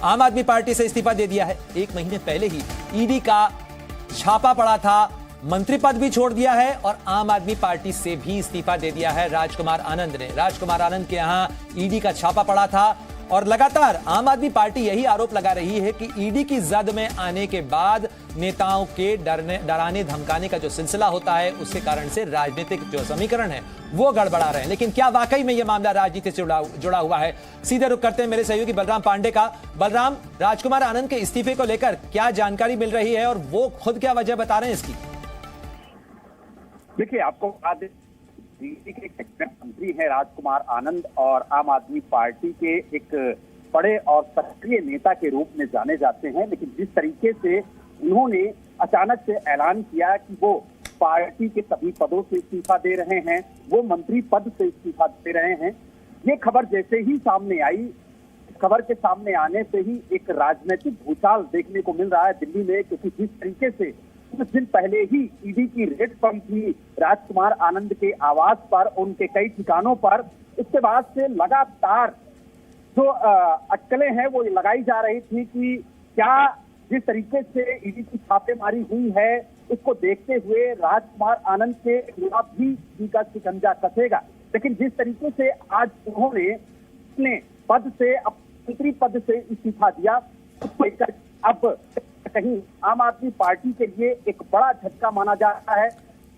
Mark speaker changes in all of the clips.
Speaker 1: आम आदमी पार्टी से इस्तीफा दे दिया है। 1 महीने पहले ही ईडी का छापा पड़ा था, मंत्री पद भी छोड़ दिया है और आम आदमी पार्टी से भी इस्तीफा दे दिया है राजकुमार आनंद ने। राजकुमार आनंद के यहां ईडी का छापा पड़ा था और लगातार आम आदमी पार्टी यही आरोप लगा रही है कि ईडी की जद में आने के बाद नेताओं के डराने धमकाने का जो सिलसिला होता है उसके कारण से राजनीतिक जो समीकरण है वो गड़बड़ा रहे हैं। लेकिन क्या वाकई में यह मामला राजनीति से जुड़ा हुआ है? सीधे रुख करते हैं मेरे सहयोगी बलराम पांडे का। बलराम, राजकुमार आनंद के इस्तीफे को लेकर क्या जानकारी मिल रही है और वो खुद क्या वजह बता रहे हैं इसकी?
Speaker 2: देखिए, आपको बता दें दिल्ली के कैबिनेट मंत्री हैं राजकुमार आनंद और आम आदमी पार्टी के एक बड़े और सक्रिय नेता के रूप में जाने जाते हैं। लेकिन जिस तरीके से उन्होंने अचानक से ऐलान किया कि वो पार्टी के सभी पदों से इस्तीफा दे रहे हैं, वो मंत्री पद से इस्तीफा दे रहे हैं, ये खबर जैसे ही सामने आई, इस खबर के सामने आने से ही एक राजनीतिक भूचाल देखने को मिल रहा है दिल्ली में। क्योंकि जिस तरीके से कुछ दिन पहले ही ईडी की रेड पड़ी थी राजकुमार आनंद के आवास पर, उनके कई ठिकानों पर, उसके बाद से लगातार जो अटकलें हैं वो लगाई जा रही थी कि क्या जिस तरीके से ईडी की छापेमारी हुई है उसको देखते हुए राजकुमार आनंद के खिलाफ भी ईडी का शिकंजा कसेगा। लेकिन जिस तरीके से आज उन्होंने अपने पद से, मंत्री पद से इस्तीफा दिया, उसको लेकर अब कहीं आम आदमी पार्टी के लिए एक बड़ा झटका माना जा रहा है।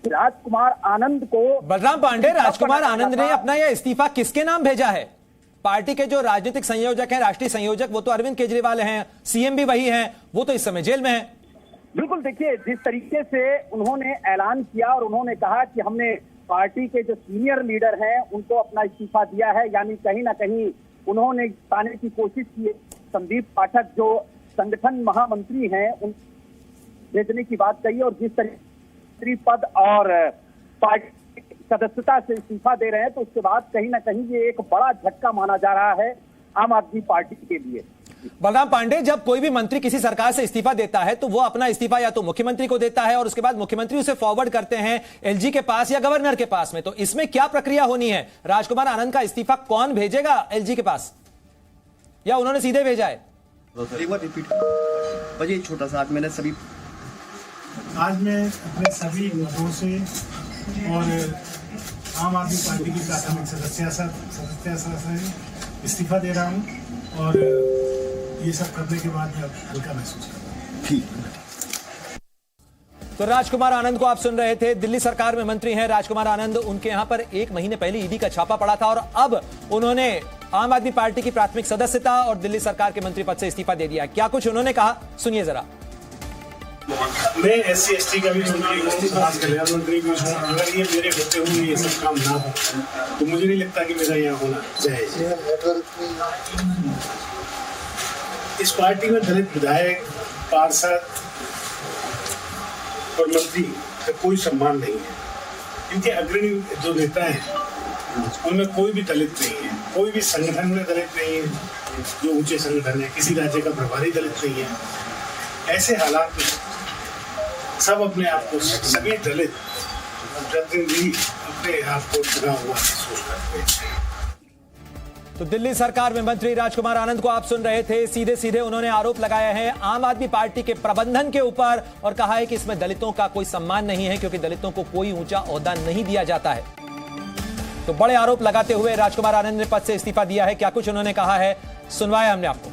Speaker 2: राजकुमार आनंद को
Speaker 1: बलराम पांडे, राजकुमार आनंद ने अपना यह इस्तीफा किसके नाम भेजा है? पार्टी के जो राजनीतिक संयोजक हैं, राष्ट्रीय संयोजक, वो तो अरविंद केजरीवाल हैं, सीएम भी वही हैं, वो तो इस समय जेल में हैं।
Speaker 2: बिल्कुल, देखिए जिस तरीके से उन्होंने ऐलान किया और उन्होंने कहा कि हमने पार्टी के जो सीनियर लीडर हैं उनको अपना इस्तीफा दिया है, यानी कहीं ना कहीं उन्होंने बताने की कोशिश की संदीप पाठक जो संगठन महामंत्री हैं उन भेजने की बात कही। और जिस तरीके पद और पार्टी सदस्यता से इस्तीफा दे रहे हैं तो उसके बाद कहीं ना कहीं ये एक बड़ा झटका माना जा रहा है आम आदमी पार्टी के लिए।
Speaker 1: बलराम पांडे, जब कोई भी मंत्री किसी सरकार से इस्तीफा देता है तो वो अपना इस्तीफा या तो मुख्यमंत्री को देता है और उसके बाद मुख्यमंत्री उसे फॉरवर्ड करते हैं एलजी के पास या गवर्नर के पास में। तो इसमें क्या प्रक्रिया होनी है? राजकुमार आनंद का इस्तीफा कौन भेजेगा एलजी के पास, या उन्होंने सीधे भेजा है?
Speaker 3: एक बार रिपीट बजे छोटा सा मैंने सभी
Speaker 4: आज मैं अपने सभी मुद्दों से और आम आदमी पार्टी की प्राथमिक सदस्यता से इस्तीफा दे रहा हूं और ये सब करने के बाद मैं हल्का महसूस कर रहा हूं।
Speaker 3: ठीक।
Speaker 1: तो राजकुमार आनंद को आप सुन रहे थे, दिल्ली सरकार में मंत्री हैं राजकुमार आनंद। उनके यहां पर 1 महीने पहले ईडी का छापा पड़ा था और अब उन्होंने आम आदमी पार्टी की प्राथमिक सदस्यता और दिल्ली सरकार के मंत्री पद से इस्तीफा दे दिया। क्या कुछ उन्होंने कहा, सुनिए जरा।
Speaker 4: मैं SC ST का भी मंत्री हूँ, समाज कल्याण मंत्री भी हूँ। अगर ये मेरे होते हुए ये सब काम ना हो तो मुझे नहीं लगता कि मेरा यहाँ होना चाहिए। इस पार्टी में दलित विधायक, पार्षद और मंत्री का कोई सम्मान नहीं है, क्योंकि अग्रणी जो नेता हैं उनमें कोई भी दलित नहीं है, कोई भी संगठन में दलित नहीं है, जो ऊंचे संगठन है, किसी राज्य का प्रभारी दलित नहीं है। ऐसे हालात में सब अपने आप को, सभी दलित प्रतिनिधि अपने आप को चुना हुआ महसूस करते हैं।
Speaker 1: तो दिल्ली सरकार में मंत्री राजकुमार आनंद को आप सुन रहे थे। सीधे सीधे उन्होंने आरोप लगाया है आम आदमी पार्टी के प्रबंधन के ऊपर और कहा है कि इसमें दलितों का कोई सम्मान नहीं है क्योंकि दलितों को कोई ऊंचा ओहदा नहीं दिया जाता है। तो बड़े आरोप लगाते हुए राजकुमार आनंद ने पद से इस्तीफा दिया है। क्या कुछ उन्होंने कहा है, सुनवाया हमने आपको।